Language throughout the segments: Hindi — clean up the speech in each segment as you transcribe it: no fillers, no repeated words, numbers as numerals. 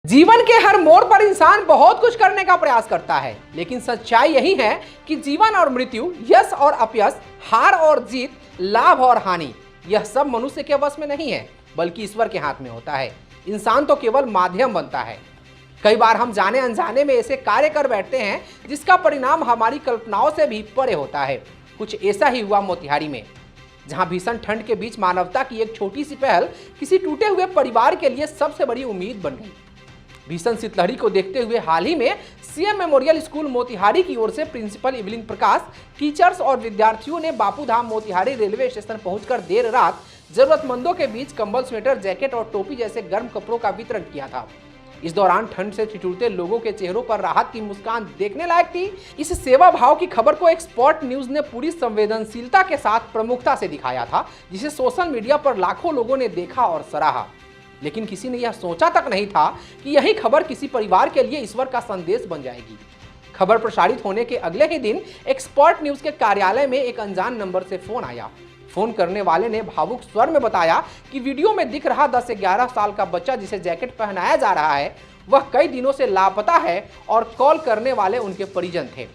जीवन के हर मोड़ पर इंसान बहुत कुछ करने का प्रयास करता है, लेकिन सच्चाई यही है कि जीवन और मृत्यु, यश और अपयश, हार और जीत, लाभ और हानि, यह सब मनुष्य के वश में नहीं है, बल्कि ईश्वर के हाथ में होता है। इंसान तो केवल माध्यम बनता है। कई बार हम जाने अनजाने में ऐसे कार्य कर बैठते हैं जिसका परिणाम हमारी कल्पनाओं से भी परे होता है। कुछ ऐसा ही हुआ मोतिहारी में, जहां भीषण ठंड के बीच मानवता की एक छोटी सी पहल किसी टूटे हुए परिवार के लिए सबसे बड़ी उम्मीद बन गई। भीषण शीतलहरी को देखते हुए हाल ही में सीएम मेमोरियल स्कूल मोतिहारी की ओर से प्रिंसिपल इवलिन प्रकाश, टीचर्स और विद्यार्थियों ने बापूधाम मोतिहारी रेलवे स्टेशन पहुंचकर देर रात जरूरतमंदों के बीच कंबल, स्वेटर, जैकेट और टोपी जैसे गर्म कपड़ों का वितरण किया था। इस दौरान ठंड से ठिठुरते लोगों के चेहरों पर राहत की मुस्कान देखने लायक थी। इस सेवा भाव की खबर को एक्सपर्ट न्यूज ने पूरी संवेदनशीलता के साथ प्रमुखता से दिखाया था, जिसे सोशल मीडिया पर लाखों लोगों ने देखा और सराहा। लेकिन किसी ने यह सोचा तक नहीं था कि यही खबर किसी परिवार के लिए ईश्वर का संदेश बन जाएगी। खबर प्रसारित होने के अगले ही दिन एक्सपर्ट न्यूज के कार्यालय में एक अनजान नंबर से फोन आया। फोन करने वाले ने भावुक स्वर में बताया कि वीडियो में दिख रहा 10 से 11 साल का बच्चा जिसे जैकेट पहनाया जा रहा है, वह कई दिनों से लापता है और कॉल करने वाले उनके परिजन थे।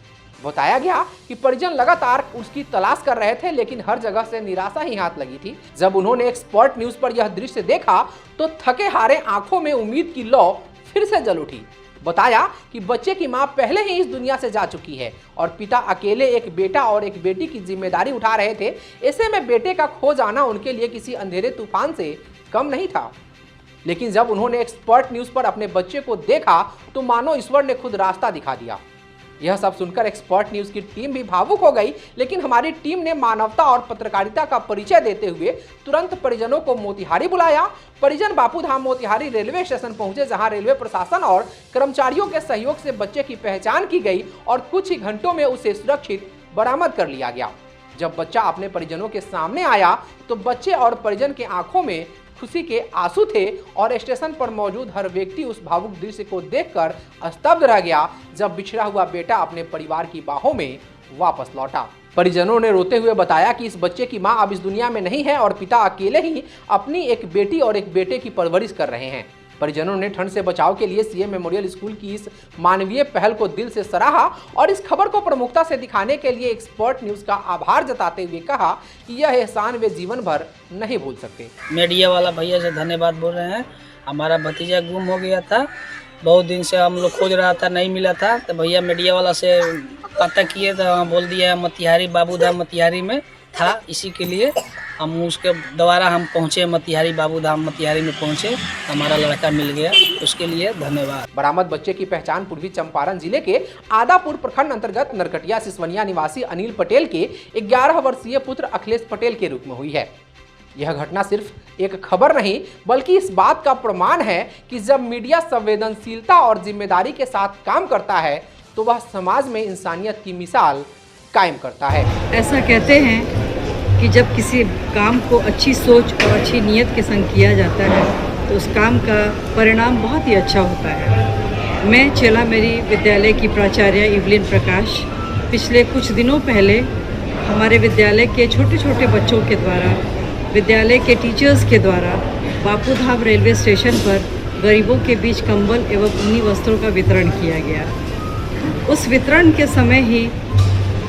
बताया गया कि परिजन लगातार उसकी तलाश कर रहे थे, लेकिन हर जगह से निराशा ही हाथ लगी थी। जब उन्होंने एक्सपर्ट न्यूज पर यह दृश्य देखा तो थके हारे आंखों में उम्मीद की लौ फिर से जल उठी। बताया कि बच्चे की मां पहले ही इस दुनिया से जा चुकी है और पिता अकेले एक बेटा और एक बेटी की जिम्मेदारी उठा रहे थे। ऐसे में बेटे का खो जाना उनके लिए किसी अंधेरे तूफान से कम नहीं था। लेकिन जब उन्होंने एक्सपर्ट न्यूज पर अपने बच्चे को देखा तो मानो ईश्वर ने खुद रास्ता दिखा दिया। यह सब सुनकर एक्सपर्ट न्यूज की टीम भी भावुक हो गई, लेकिन हमारी टीम ने मानवता और पत्रकारिता का परिचय देते हुए तुरंत परिजनों को मोतिहारी बुलाया। परिजन बापूधाम मोतिहारी रेलवे स्टेशन पहुंचे, जहां रेलवे प्रशासन और कर्मचारियों के सहयोग से बच्चे की पहचान की गई और कुछ ही घंटों में उसे सुरक्षित बरामद कर लिया गया। जब बच्चा अपने परिजनों के सामने आया तो बच्चे और परिजन के आंखों में खुशी के आंसू थे और स्टेशन पर मौजूद हर व्यक्ति उस भावुक दृश्य को देखकर स्तब्ध रह गया, जब बिछड़ा हुआ बेटा अपने परिवार की बाहों में वापस लौटा। परिजनों ने रोते हुए बताया कि इस बच्चे की मां अब इस दुनिया में नहीं है और पिता अकेले ही अपनी एक बेटी और एक बेटे की परवरिश कर रहे हैं। परिजनों ने ठंड से बचाव के लिए सीएम मेमोरियल स्कूल की इस मानवीय पहल को दिल से सराहा और इस खबर को प्रमुखता से दिखाने के लिए एक्सपर्ट न्यूज का आभार जताते हुए कहा कि यह एहसान वे जीवन भर नहीं भूल सकते। मीडिया वाला भैया से धन्यवाद बोल रहे हैं। हमारा भतीजा गुम हो गया था, बहुत दिन से हम लोग खोज रहा था, नहीं मिला था, तो भैया मीडिया वाला से पता किए तो बोल दिया मोतिहारी, बापूधाम मोतिहारी में था। इसी के लिए हम उसके द्वारा हम पहुँचे मोतिहारी, बापूधाम मोतिहारी में पहुँचे, हमारा लड़का मिल गया, उसके लिए धन्यवाद। बरामद बच्चे की पहचान पूर्वी चंपारण जिले के आदापुर प्रखंड अंतर्गत नरकटिया सिसवनिया निवासी अनिल पटेल के 11 वर्षीय पुत्र अखिलेश पटेल के रूप में हुई है। यह घटना सिर्फ एक खबर नहीं, बल्कि इस बात का प्रमाण है कि जब मीडिया संवेदनशीलता और जिम्मेदारी के साथ काम करता है तो वह समाज में इंसानियत की मिसाल कायम करता है। ऐसा कहते हैं कि जब किसी काम को अच्छी सोच और अच्छी नीयत के संग किया जाता है तो उस काम का परिणाम बहुत ही अच्छा होता है। मैं चेला मेरी विद्यालय की प्राचार्य इवलिन प्रकाश पिछले कुछ दिनों पहले हमारे विद्यालय के छोटे छोटे बच्चों के द्वारा, विद्यालय के टीचर्स के द्वारा बापूधाम रेलवे स्टेशन पर गरीबों के बीच कंबल एवं ऊनी वस्त्रों का वितरण किया गया। उस वितरण के समय ही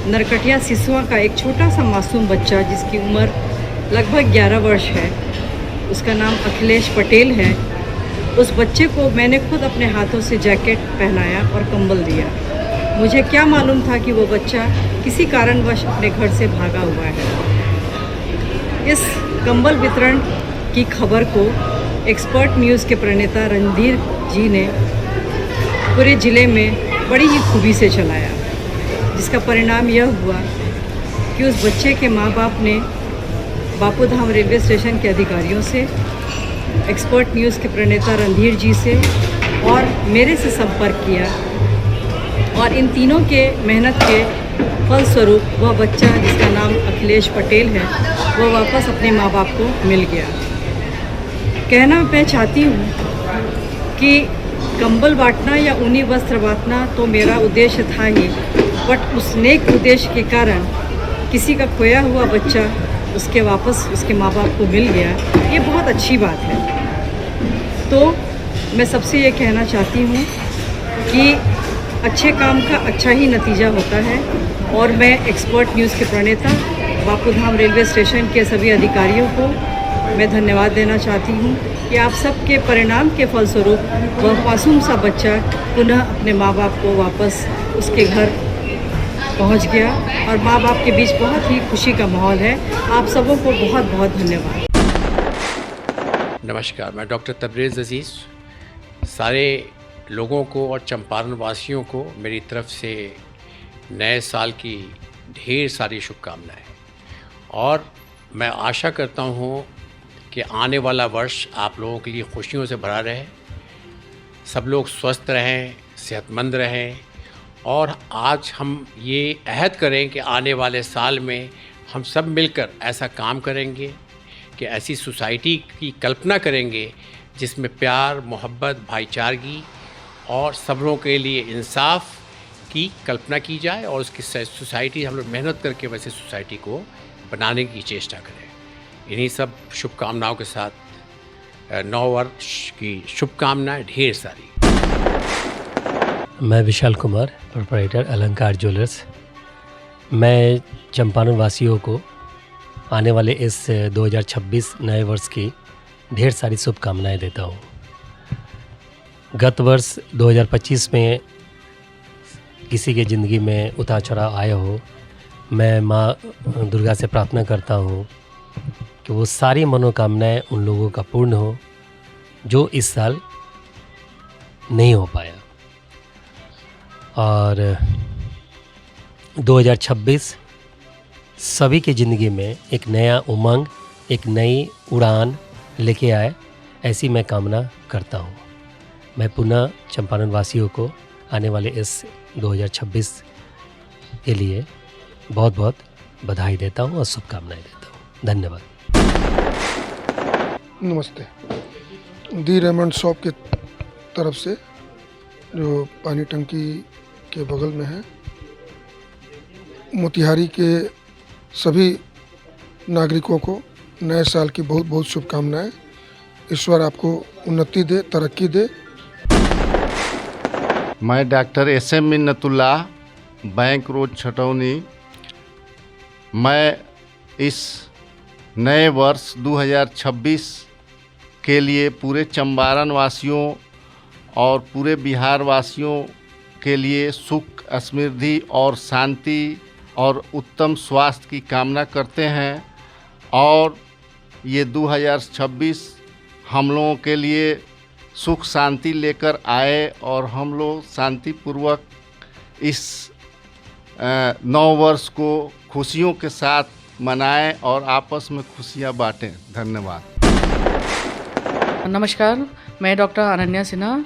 नरकटिया सिसवा का एक छोटा सा मासूम बच्चा, जिसकी उम्र लगभग 11 वर्ष है, उसका नाम अखिलेश पटेल है, उस बच्चे को मैंने खुद अपने हाथों से जैकेट पहनाया और कंबल दिया। मुझे क्या मालूम था कि वो बच्चा किसी कारणवश अपने घर से भागा हुआ है। इस कंबल वितरण की खबर को एक्सपर्ट न्यूज़ के प्रणेता रणधीर जी ने पूरे ज़िले में बड़ी ही खूबी से चलाया, जिसका परिणाम यह हुआ कि उस बच्चे के माँ बाप ने बापूधाम रेलवे स्टेशन के अधिकारियों से, एक्सपर्ट न्यूज़ के प्रणेता रणधीर जी से और मेरे से संपर्क किया और इन तीनों के मेहनत के फलस्वरूप वह बच्चा, जिसका नाम अखिलेश पटेल है, वह वापस अपने माँ बाप को मिल गया। कहना मैं चाहती हूँ कि कंबल बांटना या ऊनी वस्त्र बांटना तो मेरा उद्देश्य था ही, बट उस नेक उद्देश्य के कारण किसी का खोया हुआ बच्चा उसके वापस उसके माँ बाप को मिल गया, ये बहुत अच्छी बात है। तो मैं सबसे ये कहना चाहती हूँ कि अच्छे काम का अच्छा ही नतीजा होता है। और मैं एक्सपर्ट न्यूज़ के प्रणेता बापूधाम रेलवे स्टेशन के सभी अधिकारियों को मैं धन्यवाद देना चाहती हूँ कि आप सबके परिणाम के फलस्वरूप वह मासूम सा बच्चा पुनः अपने माँ बाप को वापस उसके घर पहुँच गया और माँ बाप के बीच बहुत ही खुशी का माहौल है। आप सबों को बहुत बहुत धन्यवाद। नमस्कार, मैं डॉक्टर तबरेज़ अज़ीज़ सारे लोगों को और चंपारण वासियों को मेरी तरफ से नए साल की ढेर सारी शुभकामनाएं। और मैं आशा करता हूँ कि आने वाला वर्ष आप लोगों के लिए खुशियों से भरा रहे, सब लोग स्वस्थ रहें, सेहतमंद रहें। और आज हम ये अहद करें कि आने वाले साल में हम सब मिलकर ऐसा काम करेंगे कि ऐसी सोसाइटी की कल्पना करेंगे जिसमें प्यार, मोहब्बत, भाईचारगी और सब लोगों के लिए इंसाफ की कल्पना की जाए और उसकी सोसाइटी हम लोग मेहनत करके वैसे सोसाइटी को बनाने की चेष्टा करें। इन्हीं सब शुभकामनाओं के साथ नव वर्ष की शुभकामनाएं ढेर सारी। मैं विशाल कुमार, प्रोप्राइटर अलंकार ज्वेलर्स। मैं चंपारण वासियों को आने वाले इस 2026 नए वर्ष की ढेर सारी शुभकामनाएं देता हूँ। गत वर्ष 2025 में किसी के ज़िंदगी में उतार चढ़ाव आया हो, मैं माँ दुर्गा से प्रार्थना करता हूँ कि वो सारी मनोकामनाएं उन लोगों का पूर्ण हो जो इस साल नहीं हो पाया। और 2026 सभी की ज़िंदगी में एक नया उमंग, एक नई उड़ान लेके आए, ऐसी मैं कामना करता हूँ। मैं पुनः चंपारण वासियों को आने वाले इस 2026 के लिए बहुत बहुत बधाई देता हूँ और शुभकामनाएं देता हूँ। धन्यवाद। नमस्ते। दी रेमंड शॉप के तरफ से जो पानी टंकी के बगल में है, मोतिहारी के सभी नागरिकों को नए साल की बहुत बहुत शुभकामनाएं। ईश्वर आपको उन्नति दे, तरक्की दे। मैं doctor S M. Minnatullah, bank road Chhatauni. मैं इस नए वर्ष 2026 के लिए पूरे चंपारण वासियों और पूरे बिहार वासियों के लिए सुख, समृद्धि और शांति और उत्तम स्वास्थ्य की कामना करते हैं। और ये 2026 हम लोगों के लिए सुख शांति लेकर आए और हम लोग शांतिपूर्वक इस नव वर्ष को खुशियों के साथ मनाएं और आपस में खुशियां बांटें। धन्यवाद। नमस्कार, मैं डॉक्टर अनन्या सिन्हा,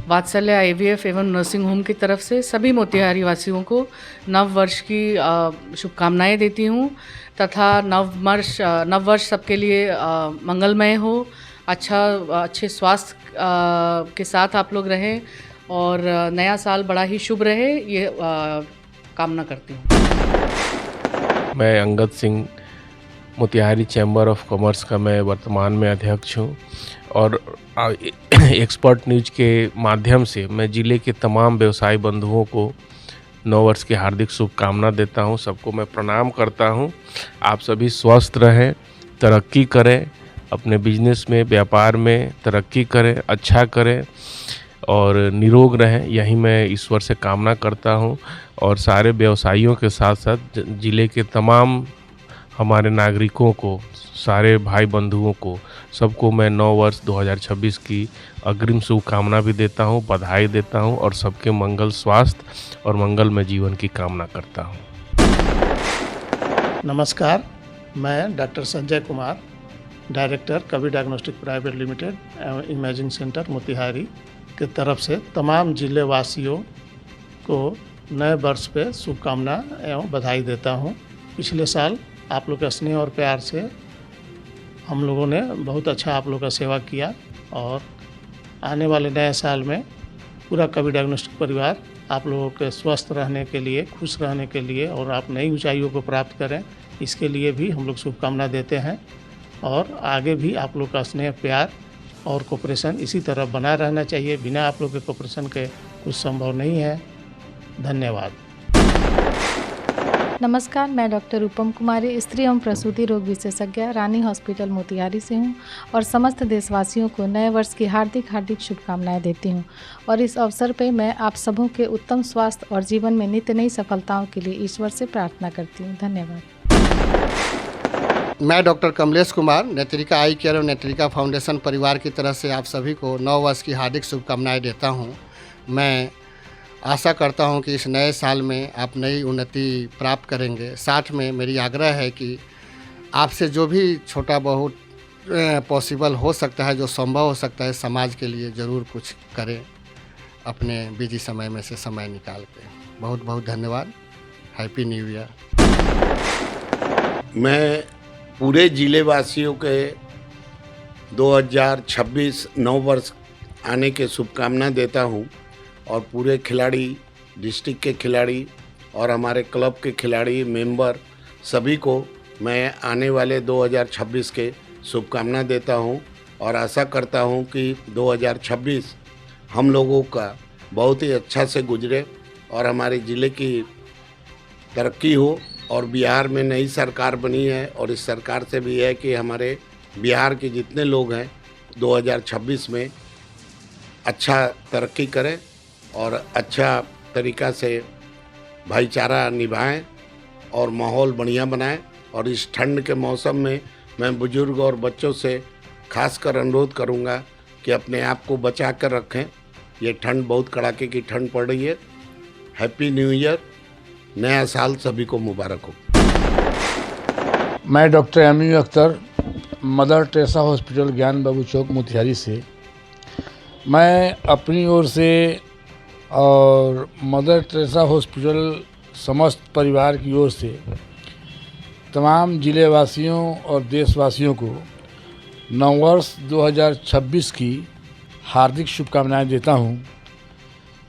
वात्सल्य IVF एवं नर्सिंग होम की तरफ से सभी मोतिहारी वासियों को नव वर्ष की शुभकामनाएं देती हूं तथा नव वर्ष सबके लिए मंगलमय हो, अच्छे स्वास्थ्य के साथ आप लोग रहें और नया साल बड़ा ही शुभ रहे, ये कामना करती हूं। मैं Angad Singh, Motihari chamber of commerce का मैं वर्तमान में अध्यक्ष हूं और एक्सपर्ट न्यूज़ के माध्यम से मैं ज़िले के तमाम व्यवसायी बंधुओं को नव वर्ष की हार्दिक शुभकामना देता हूं। सबको मैं प्रणाम करता हूं। आप सभी स्वस्थ रहें, तरक्की करें, अपने बिजनेस में, व्यापार में तरक्की करें, अच्छा करें और निरोग रहें, यही मैं ईश्वर से कामना करता हूं। और सारे व्यवसायियों के साथ साथ ज़िले के तमाम हमारे नागरिकों को, सारे भाई बंधुओं को, सबको मैं नव वर्ष 2026 की अग्रिम शुभकामना भी देता हूं, बधाई देता हूं और सबके मंगल, स्वास्थ्य और मंगलमय जीवन की कामना करता हूं। नमस्कार, मैं डॉक्टर संजय कुमार, डायरेक्टर कवि डायग्नोस्टिक प्राइवेट लिमिटेड एवं इमेजिंग सेंटर मोतिहारी के तरफ से तमाम जिले वासियों को नए वर्ष पे शुभकामना एवं बधाई देता हूं। पिछले साल आप लोग के स्नेह और प्यार से हम लोगों ने बहुत अच्छा आप लोग का सेवा किया और आने वाले नए साल में पूरा कवि डायग्नोस्टिक परिवार आप लोगों के स्वस्थ रहने के लिए, खुश रहने के लिए और आप नई ऊंचाइयों को प्राप्त करें, इसके लिए भी हम लोग शुभकामना देते हैं। और आगे भी आप लोग का स्नेह प्यार और कोऑपरेशन इसी तरह बना रहना चाहिए। बिना आप लोग के कोऑपरेशन के कुछ संभव नहीं है। धन्यवाद। नमस्कार, मैं डॉक्टर रूपम कुमारी, स्त्री एवं प्रसूति रोग विशेषज्ञ, रानी हॉस्पिटल मोतिहारी से हूं और समस्त देशवासियों को नए वर्ष की हार्दिक शुभकामनाएं देती हूं। और इस अवसर पे मैं आप सबों के उत्तम स्वास्थ्य और जीवन में नित्य नई सफलताओं के लिए ईश्वर से प्रार्थना करती हूं। धन्यवाद। मैं डॉक्टर कमलेश कुमार, नेत्रिका आई केयर और नेत्रिका फाउंडेशन परिवार की तरफ से आप सभी को नव वर्ष की हार्दिक शुभकामनाएं देता हूं। मैं आशा करता हूं कि इस नए साल में आप नई उन्नति प्राप्त करेंगे। साथ में मेरी आग्रह है कि आपसे जो भी छोटा बहुत पॉसिबल हो सकता है, जो संभव हो सकता है, समाज के लिए ज़रूर कुछ करें अपने बिजी समय में से समय निकाल के। बहुत बहुत धन्यवाद। Happy new year. मैं पूरे ज़िले वासियों के 2026 नव वर्ष आने के शुभकामना देता हूं और पूरे खिलाड़ी, डिस्ट्रिक्ट के खिलाड़ी और हमारे क्लब के खिलाड़ी, मेंबर सभी को मैं आने वाले 2026 के शुभकामना देता हूं और आशा करता हूं कि 2026 हम लोगों का बहुत ही अच्छा से गुजरे और हमारे ज़िले की तरक्की हो। और बिहार में नई सरकार बनी है और इस सरकार से भी है कि हमारे बिहार के जितने लोग हैं 2026 में अच्छा तरक्की करें और अच्छा तरीक़ा से भाईचारा निभाएं और माहौल बढ़िया बनाएं। और इस ठंड के मौसम में मैं बुज़ुर्ग और बच्चों से खासकर अनुरोध करूंगा कि अपने आप को बचा कर रखें। ये ठंड बहुत कड़ाके की ठंड पड़ रही है। हैप्पी न्यू ईयर, नया साल सभी को मुबारक हो। मैं doctor M U. Akhtar, Mother Teresa hospital Gyan Babu चौक मोतिहारी से, मैं अपनी ओर से और मदर टेरेसा हॉस्पिटल समस्त परिवार की ओर से तमाम ज़िले वासियों और देशवासियों को नववर्ष 2026 की हार्दिक शुभकामनाएं देता हूं।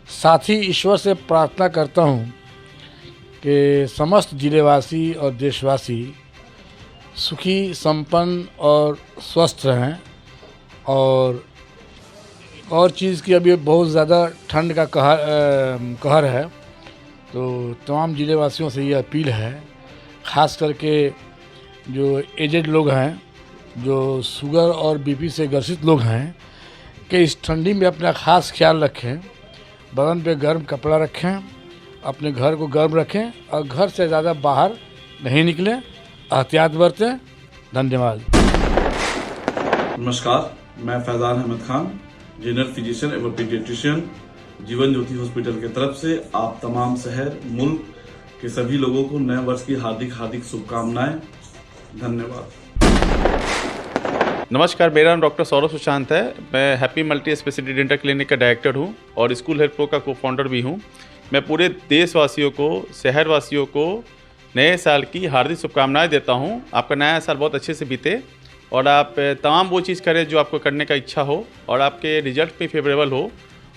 साथ ही ईश्वर से प्रार्थना करता हूं कि समस्त ज़िलेवासी और देशवासी सुखी, संपन्न और स्वस्थ रहें। और चीज़ की अभी बहुत ज़्यादा ठंड का कहर है, तो तमाम ज़िलेवासियों से ये अपील है, ख़ास करके जो एजेड लोग हैं, जो शुगर और बीपी से ग्रसित लोग हैं, कि इस ठंडी में अपना ख़ास ख्याल रखें, बदन पे गर्म कपड़ा रखें, अपने घर को गर्म रखें और घर से ज़्यादा बाहर नहीं निकलें, एहतियात बरतें। धन्यवाद। नमस्कार, मैं फैज़ान अहमद खान, जनरल फिजिशियन एवं पीडियाट्रिशियन, जीवन ज्योति हॉस्पिटल की तरफ से आप तमाम शहर, मुल्क के सभी लोगों को नए वर्ष की हार्दिक शुभकामनाएं। धन्यवाद। नमस्कार, मेरा नाम डॉक्टर सौरभ सुशांत है। मैं happy multi speciality dental clinic का डायरेक्टर हूं और स्कूल हेल्थ प्रो का को फाउंडर भी हूं। मैं पूरे देशवासियों को, शहरवासियों को नए साल की हार्दिक शुभकामनाएं देता हूं। आपका नया साल बहुत अच्छे से बीते और आप तमाम वो चीज़ करें जो आपको करने का इच्छा हो और आपके रिजल्ट भी फेवरेबल हो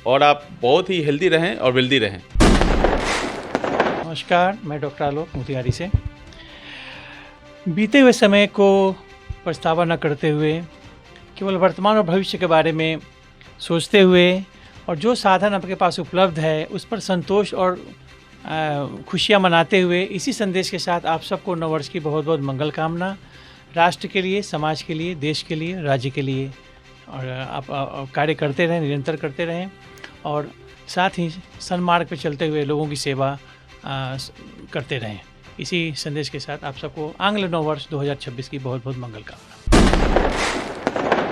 और आप बहुत ही हेल्दी रहें और वेल्दी रहें। नमस्कार, मैं डॉक्टर आलोक मोतिहारी से। बीते हुए समय को पछतावा न करते हुए, केवल वर्तमान और भविष्य के बारे में सोचते हुए और जो साधन आपके पास उपलब्ध है उस पर संतोष और खुशियाँ मनाते हुए, इसी संदेश के साथ आप सबको नव वर्ष की बहुत बहुत मंगल कामना। राष्ट्र के लिए, समाज के लिए, देश के लिए, राज्य के लिए और आप कार्य करते रहें, निरंतर करते रहें और साथ ही सन्मार्ग पर चलते हुए लोगों की सेवा करते रहें। इसी संदेश के साथ आप सबको आंग्ल नव वर्ष 2026 की बहुत बहुत मंगल कामना।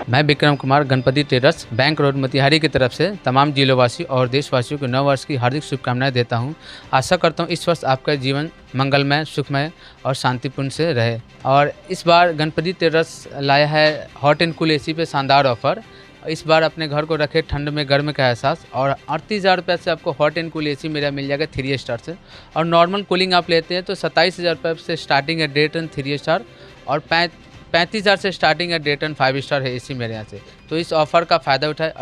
मैं Vikram Kumar, Ganpati terrace, bank road, Motihari की तरफ से तमाम जिलोवासी और देशवासियों को नव वर्ष की हार्दिक शुभकामनाएं देता हूं। आशा करता हूं इस वर्ष आपका जीवन मंगलमय, सुखमय और शांतिपूर्ण से रहे। और इस बार गणपति टेरस लाया है हॉट एंड कूल एसी पे शानदार ऑफर। इस बार अपने घर को रखे ठंड में गर्म का एहसास और 38,000 रुपये से आपको हॉट एंड कूल एसी मेरा मिल जाएगा 3 स्टार से। और नॉर्मल कूलिंग आप लेते हैं तो 27,000 रुपये से स्टार्टिंग है डेट एंड 3 स्टार और 35,000 से स्टार्टिंग है डेट एंड 5 स्टार है एसी मेरे यहाँ से। तो इस ऑफ़र का फ़ायदा उठाए।